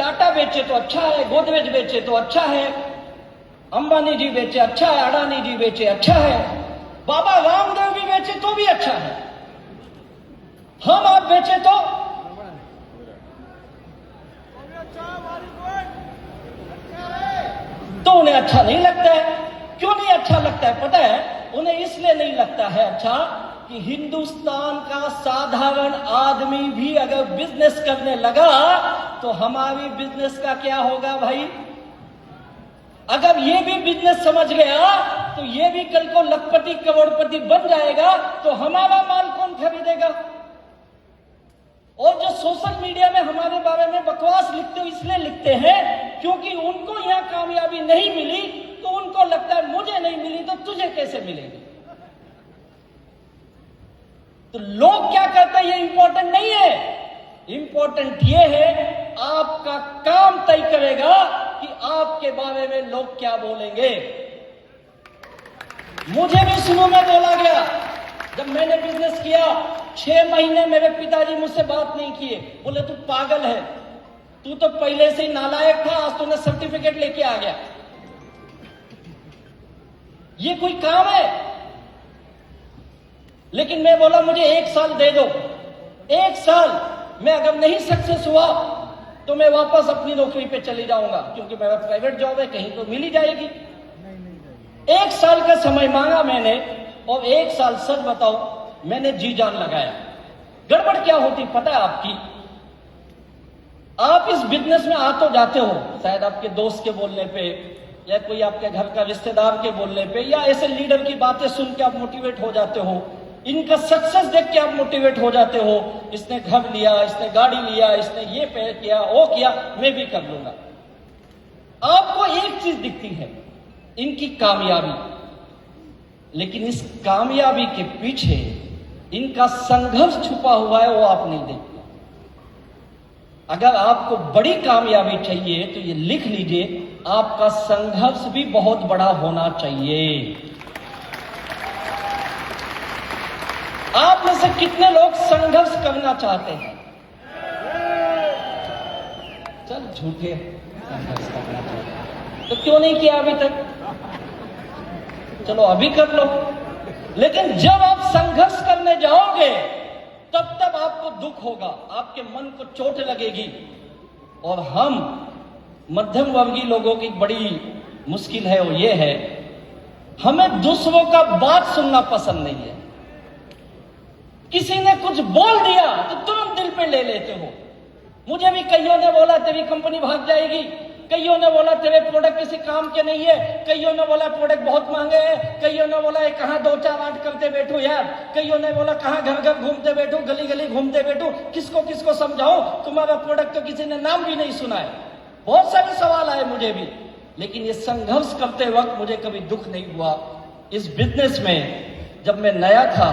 टाटा बेचे तो अच्छा है, गोदरेज बेचे तो अच्छा है, अंबानी जी बेचे अच्छा है, अडानी जी बेचे अच्छा है, बाबा रामदेव भी बेचे तो भी अच्छा है, हम आप बेचे तो उन्हें अच्छा नहीं लगता है। क्यों नहीं अच्छा लगता है पता है? उन्हें इसलिए नहीं लगता है अच्छा कि हिंदुस्तान का साधारण आदमी भी अगर बिजनेस करने लगा तो हमारी बिजनेस का क्या होगा भाई? अगर ये भी बिजनेस समझ गया तो ये भी कल को लखपति करोड़पति बन जाएगा तो हमारा माल कौन खरीदेगा? और जो सोशल मीडिया में हमारे बारे में बकवास लिखते हो इसलिए लिखते हैं क्योंकि उनको यहां कामयाबी नहीं मिली तो उनको लगता है मुझे नहीं मिली तो तुझे कैसे मिलेगी। तो लोग क्या कहते हैं ये इंपॉर्टेंट नहीं है, इंपॉर्टेंट ये है आपका काम तय करेगा कि आपके बारे में लोग क्या बोलेंगे। मुझे भी शुरू में बोला गया, जब मैंने बिजनेस किया 6 महीने मेरे पिताजी मुझसे बात नहीं किए, बोले तू पागल है, तू तो पहले से ही नालायक था, आज तूने सर्टिफिकेट लेके आ गया, ये कोई काम है? लेकिन मैं बोला मुझे 1 साल दे दो, 1 साल मैं अगर नहीं सक्सेस हुआ तो मैं वापस अपनी नौकरी पे चली जाऊंगा, क्योंकि मेरा प्राइवेट जॉब है, कहीं तो मिल ही जाएगी। 1 साल का समय मांगा मैंने और 1 साल सच बताओ मैंने जी जान लगाया। गड़बड़ क्या होती पता है आपकी? आप इस बिजनेस में आ तो जाते हो शायद आपके दोस्त के बोलने पे या कोई आपके घर का रिश्तेदार के बोलने पे या ऐसे लीडर की बातें सुन के आप मोटिवेट हो जाते हो, इनका सक्सेस देख के आप मोटिवेट हो जाते हो, इसने घर लिया, इसने गाड़ी लिया, इसने ये पे किया, वो किया, मैं भी कर लूंगा। आपको एक चीज दिखती है इनकी कामयाबी, लेकिन इस कामयाबी के पीछे इनका संघर्ष छुपा हुआ है, वो आप नहीं देखते। अगर आपको बड़ी कामयाबी चाहिए तो ये लिख लीजिए, आपका संघर्ष भी बहुत बड़ा होना चाहिए। आप में से कितने लोग संघर्ष करना चाहते हैं? चल झूठे, संघर्ष करना चाहते हैं तो क्यों नहीं किया अभी तक? चलो अभी कर लो। लेकिन जब आप संघर्ष करने जाओगे तब तब आपको दुख होगा, आपके मन को चोट लगेगी। और हम मध्यम वर्गीय लोगों की बड़ी मुश्किल है, वो ये है हमें दूसरों का बात सुनना पसंद नहीं है। किसी ने कुछ बोल दिया तो तुरंत दिल पे ले लेते हो। मुझे भी कईयों ने बोला तेरी कंपनी भाग जाएगी, कईयों ने बोला तेरे प्रोडक्ट किसी काम के नहीं है, कईयों ने बोला प्रोडक्ट बहुत महंगे हैं, कईयों ने बोला कहां 2-4 आठ करते बैठो यार, कईयों ने बोला कहां घर घर घूमते बैठो, गली गली घूमते बैठो, किसको किसको समझाओ, तुम्हारा प्रोडक्ट तो किसी ने नाम भी नहीं सुना है। बहुत सारे सवाल आए मुझे भी, लेकिन ये संघर्ष करते वक्त मुझे कभी दुख नहीं हुआ। इस बिजनेस में जब मैं नया था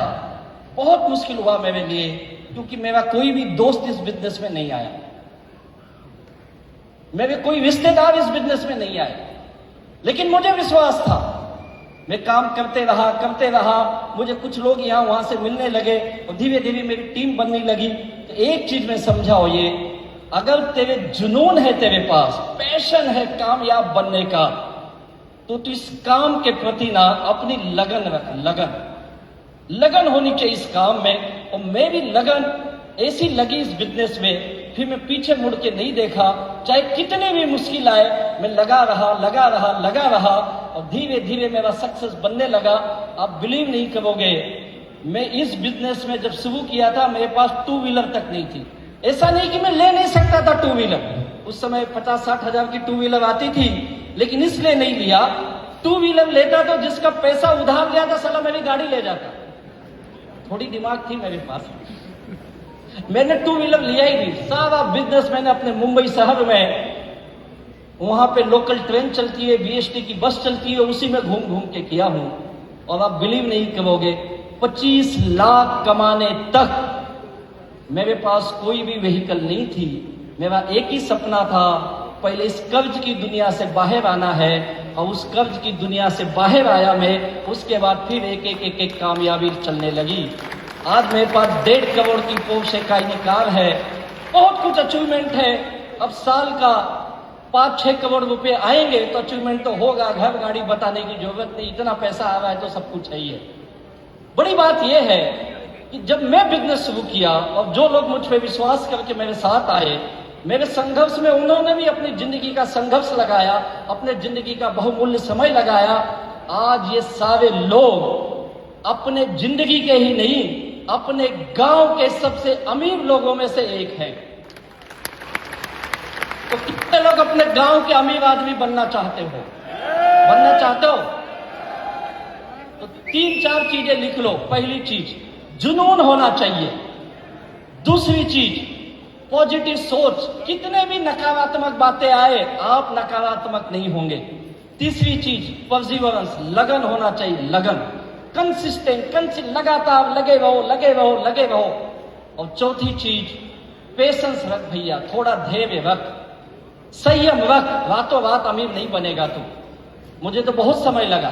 बहुत मुश्किल हुआ मेरे लिए, क्योंकि मेरा कोई भी दोस्त इस बिजनेस में नहीं आया, मेरे कोई रिश्तेदार इस बिजनेस में नहीं आए, लेकिन मुझे विश्वास था। मैं काम करते रहा, मुझे कुछ लोग यहां वहां से मिलने लगे और धीरे धीरे मेरी टीम बनने लगी। तो एक चीज में समझाओ, ये अगर तेरे जुनून है, तेरे पास पैशन है कामयाब बनने का, तो तू इस काम के प्रति ना अपनी लगन रख, लगन होनी चाहिए इस काम में। और मैं भी लगन ऐसी लगी इस बिजनेस में, फिर मैं पीछे मुड़ के नहीं देखा, चाहे कितने भी मुश्किल आए, मैं लगा रहा और धीरे धीरे मेरा सक्सेस बनने लगा। आप बिलीव नहीं करोगे, मैं इस बिजनेस में जब शुरू किया था मेरे पास 2 व्हीलर तक नहीं थी। ऐसा नहीं कि मैं ले नहीं सकता था 2 व्हीलर, उस समय 50-60 हजार की 2 व्हीलर आती थी, लेकिन इसलिए नहीं लिया। 2 व्हीलर लेता तो जिसका पैसा उधार लिया था साला मेरी गाड़ी ले जाता। थोड़ी दिमाग थी मेरे पास, मैंने 2 व्हीलर लिया ही नहीं। सारा बिजनेस मैंने अपने मुंबई शहर में, वहां पे लोकल ट्रेन चलती है, बीएसटी की बस चलती है, उसी में घूम घूम के किया हूं। और आप बिलीव नहीं करोगे, 25 लाख कमाने तक मेरे पास कोई भी व्हीकल नहीं थी। मेरा एक ही सपना था, पहले इस कर्ज की दुनिया से बाहर आना है, और उस कर्ज की दुनिया से बाहर आया मैं, उसके बाद फिर एक कामयाबी चलने लगी। आज मेरे पास 1.5 करोड़ की पोर्शे काइनी कार है, बहुत कुछ अचीवमेंट है। अब साल का 5-6 करोड़ रुपए आएंगे तो अचीवमेंट तो होगा, घर गाड़ी बताने की जरूरत नहीं, इतना पैसा आ रहा है तो सब कुछ है ही है। बड़ी बात यह है कि जब मैं बिजनेस शुरू किया और जो लोग मुझ पर विश्वास करके मेरे साथ आए, मेरे संघर्ष में उन्होंने भी अपनी जिंदगी का संघर्ष लगाया, अपने जिंदगी का बहुमूल्य समय लगाया। आज ये सारे लोग अपने जिंदगी के ही नहीं, अपने गांव के सबसे अमीर लोगों में से एक है। तो कितने लोग अपने गांव के अमीर आदमी बनना चाहते हो? बनना चाहते हो तो 3-4 चीजें लिख लो। पहली चीज, जुनून होना चाहिए। दूसरी चीज, पॉजिटिव सोच। कितने भी नकारात्मक बातें आए, आप नकारात्मक नहीं होंगे। तीसरी चीज, परसिवरेंस, लगन होना चाहिए, लगन, कंसिस्टेंट, लगातार लगे रहो, लगे रहो, लगे रहो। और चौथी चीज, पेशेंस रख भैया, थोड़ा धैर्य रख, संयम रख। रातों रात अमीर नहीं बनेगा तू। मुझे तो बहुत समय लगा,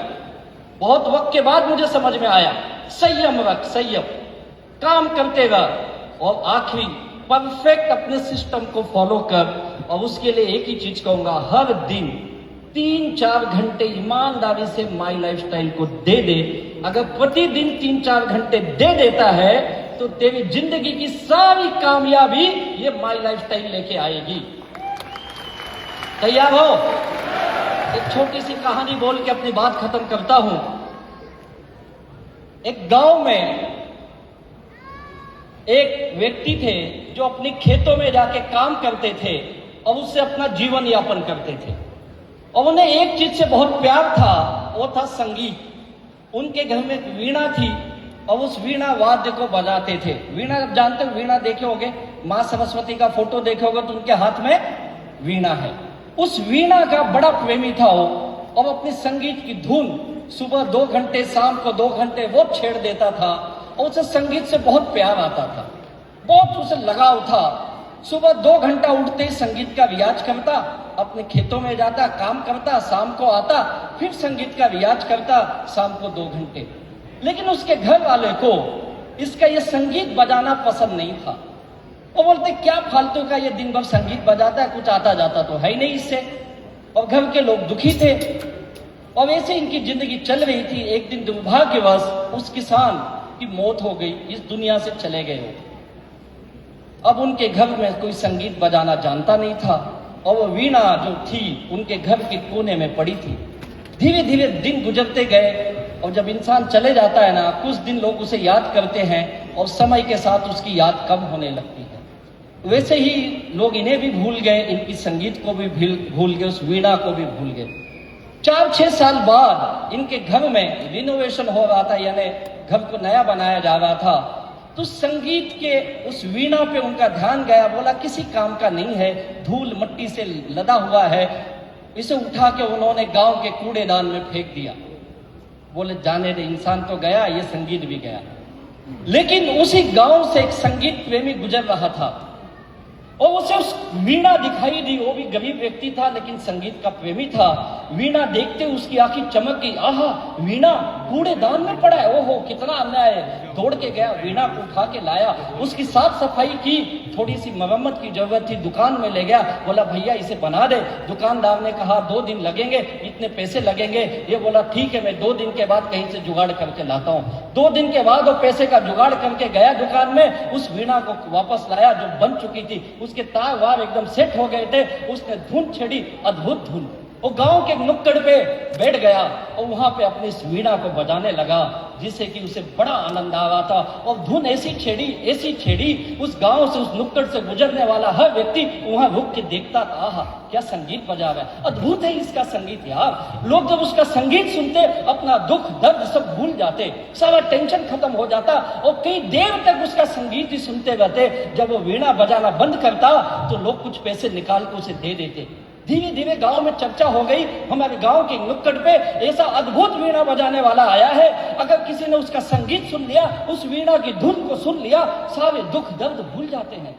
बहुत वक्त के बाद मुझे समझ में आया। संयम रख, संयम, काम करते रह। और आखिरी, परफेक्ट अपने सिस्टम को फॉलो कर। और उसके लिए एक ही चीज कहूंगा, हर दिन 3-4 घंटे ईमानदारी से माई लाइफस्टाइल को दे दे। अगर प्रतिदिन 3-4 घंटे दे देता है तो तेरी जिंदगी की सारी कामयाबी ये माई लाइफस्टाइल लेके आएगी। तैयार हो? एक छोटी सी कहानी बोल के अपनी बात खत्म करता हूं। एक गांव में एक व्यक्ति थे जो अपने खेतों में जाके काम करते थे और उससे अपना जीवन यापन करते थे। और उन्हें एक चीज से बहुत प्यार था, वो था संगीत। उनके घर में एक वीणा थी और उस वीणा वाद्य को बजाते थे। वीणा जानते हो, वीणा देखे होगे, माँ सरस्वती का फोटो देखे होगे तो उनके हाथ में वीणा है। उस वीणा का बड़ा प्रेमी था वो, और अपनी संगीत की धुन सुबह 2 घंटे, शाम को 2 घंटे वो छेड़ देता था। और उसे संगीत से बहुत प्यार आता था, बहुत उसे लगाव था। सुबह 2 घंटा उठते ही संगीत का रियाज करता, अपने खेतों में जाता, काम करता, शाम को आता, फिर संगीत का रियाज करता, शाम को 2 घंटे। लेकिन उसके घर वाले को इसका ये संगीत बजाना पसंद नहीं था। वो बोलते, क्या फालतू का ये दिन भर संगीत बजाता है, कुछ आता जाता तो है ही नहीं इससे। और घर के लोग दुखी थे और वैसे इनकी जिंदगी चल रही थी। एक दिन दुर्भाग्यवश उस किसान की मौत हो गई, इस दुनिया से चले गए वो। अब उनके घर में कोई संगीत बजाना जानता नहीं था और वो वीणा जो थी उनके घर के कोने में पड़ी थी। धीरे धीरे दिन गुजरते गए और जब इंसान चले जाता है ना, कुछ दिन लोग उसे याद करते हैं और समय के साथ उसकी याद कम होने लगती है। वैसे ही लोग इन्हें भी भूल गए, इनकी संगीत को भी भूल गए, उस वीणा को भी भूल गए। 4-6 साल बाद इनके घर में रिनोवेशन हो रहा था, यानी घर को नया बनाया जा रहा था। तो संगीत के उस वीणा पे उनका ध्यान गया। बोला, किसी काम का नहीं है, धूल मट्टी से लदा हुआ है, इसे उठा के उन्होंने गांव के कूड़ेदान में फेंक दिया। बोले, जाने दे, इंसान तो गया, ये संगीत भी गया। लेकिन उसी गांव से एक संगीत प्रेमी गुजर रहा था और उसे उस वीणा दिखाई दी। वो भी गरीब व्यक्ति था लेकिन संगीत का प्रेमी था। वीणा देखते उसकी आंखें चमक गई। आहा, वीणा कूड़ेदान में पड़ा है, ओहो कितना अन्याय है। दौड़ के गया, वीणा को उठा के लाया, उसकी साफ सफाई की, थोड़ी सी मरम्मत की जरूरत थी, दुकान में ले गया। बोला, भैया इसे बना दे। दुकानदार ने कहा 2 दिन लगेंगे, इतने पैसे लगेंगे। ये बोला, ठीक है, मैं 2 दिन के बाद कहीं से जुगाड़ करके लाता हूँ। 2 दिन के बाद वो पैसे का जुगाड़ करके गया दुकान में, उस वीणा को वापस लाया जो बन चुकी थी। उसके तार वार एकदम सेट हो गए थे। उसने धुन छेड़ी, अद्भुत धुन। वो गांव के नुक्कड़ पे बैठ गया और वहां पे अपनी इस वीणा को बजाने लगा, जिससे कि उसे बड़ा आनंद आ रहा था। और धुन ऐसी छेड़ी, उस गांव से, उस नुक्कड़ से गुजरने वाला हर व्यक्ति वहां रुक के देखता था। आहा, क्या संगीत बजा रहा है, अद्भुत है इसका संगीत यार। लोग जब उसका संगीत सुनते अपना दुख दर्द सब भूल जाते, सारा टेंशन खत्म हो जाता और कई देर तक उसका संगीत ही सुनते रहते। जब वो वीणा बजाना बंद करता तो लोग कुछ पैसे निकाल के उसे दे देते। धीरे धीरे गांव में चर्चा हो गई, हमारे गांव के नुक्कड़ पे ऐसा अद्भुत वीणा बजाने वाला आया है। अगर किसी ने उसका संगीत सुन लिया, उस वीणा की धुन को सुन लिया, सारे दुख दर्द भूल जाते हैं।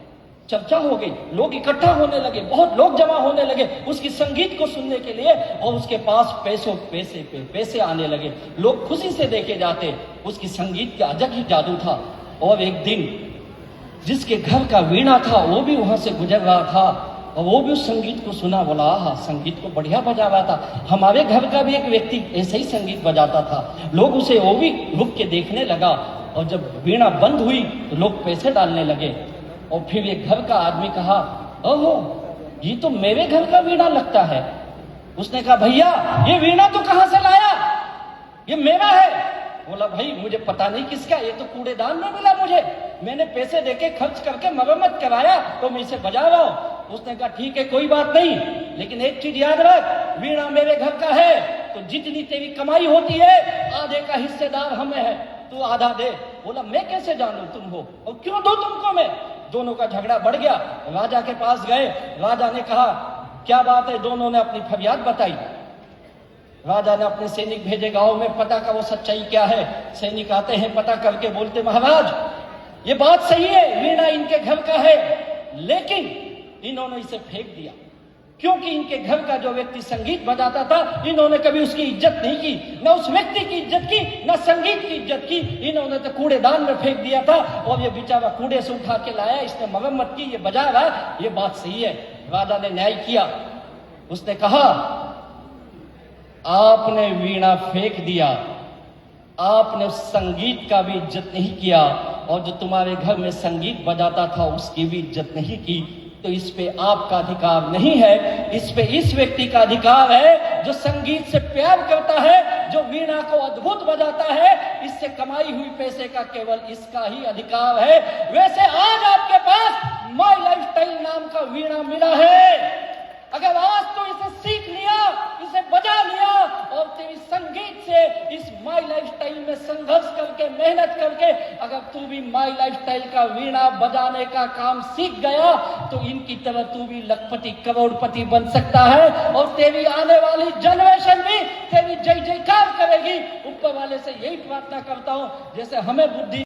चर्चा हो गई, लोग इकट्ठा होने लगे, बहुत लोग जमा होने लगे उसकी संगीत को सुनने के लिए। और उसके पास पैसे आने लगे। लोग खुशी से देखे जाते, उसकी संगीत का अजब ही जादू था। और एक दिन जिसके घर का वीणा था वो भी वहां से गुजर रहा था। और वो भी उस संगीत को सुना, बोला हाँ संगीत को बढ़िया बजा रहा था। हमारे घर का भी एक व्यक्ति ऐसे ही संगीत बजाता था, लोग उसे वो भी रुक के देखने लगा। और जब वीणा बंद हुई तो लोग पैसे डालने लगे। और फिर एक घर का आदमी कहा, ओहो ये तो मेरे घर का वीणा लगता है। उसने कहा भैया ये वीणा तो कहां से लाया, ये मेरा है। बोला भाई मुझे पता नहीं किसका, ये तो कूड़ेदान में मिला मुझे, मैंने पैसे देके खर्च करके मरम्मत कराया तो मैं इसे बजा रहा हूं। उसने कहा ठीक है कोई बात नहीं, लेकिन एक चीज याद रख, वीणा मेरे घर का है तो जितनी तेरी कमाई होती है आधे का हिस्सेदार हमें है, तू आधा दे। बोला मैं कैसे जानूं तुम हो और क्यों दो तुमको मैं। दोनों का झगड़ा बढ़ गया, राजा के पास गए। राजा ने कहा क्या बात है, दोनों ने अपनी फरियाद बताई। राजा ने अपने सैनिक भेजे गांव में, पता का वो सच्चाई क्या है। सैनिक आते हैं, पता करके बोलते महाराज ये बात सही है, वीणा इनके घर का है, लेकिन इन्होंने इसे फेंक दिया क्योंकि इनके घर का जो व्यक्ति संगीत बजाता था इन्होंने कभी उसकी इज्जत नहीं की, न उस व्यक्ति की इज्जत की, न संगीत की इज्जत की। इन्होंने तो कूड़ेदान में फेंक दिया था और ये बेचारा कूड़े से उठा के लाया, इसने मरम्मत की, ये बजा रहा, ये बात सही है। राजा ने न्याय किया, उसने कहा आपने वीणा फेंक दिया, आपने उस संगीत का भी इज्जत नहीं किया और जो तुम्हारे घर में संगीत बजाता था उसकी भी इज्जत नहीं की, तो इस पे आपका अधिकार नहीं है, इस पे इस व्यक्ति का अधिकार है जो संगीत से प्यार करता है, जो वीणा को अद्भुत बजाता है, इससे कमाई हुई पैसे का केवल इसका ही अधिकार है। वैसे आज आपके पास माय लाइफस्टाइल नाम का वीणा मिला है, अगर आज तो इसे सीख लिया, इसे बजा लिया और तेरी संगीत से इस माय लाइफस्टाइल में संघर्ष करके मेहनत करके अगर तू भी माय लाइफस्टाइल का वीणा बजाने का काम सीख गया तो इनकी तरह तू भी लखपति करोड़पति बन सकता है और तेरी आने वाली जनरेशन भी तेरी जय जयकार करेगी। ऊपर वाले से यही प्रार्थना करता हूं जैसे हमें बुद्धि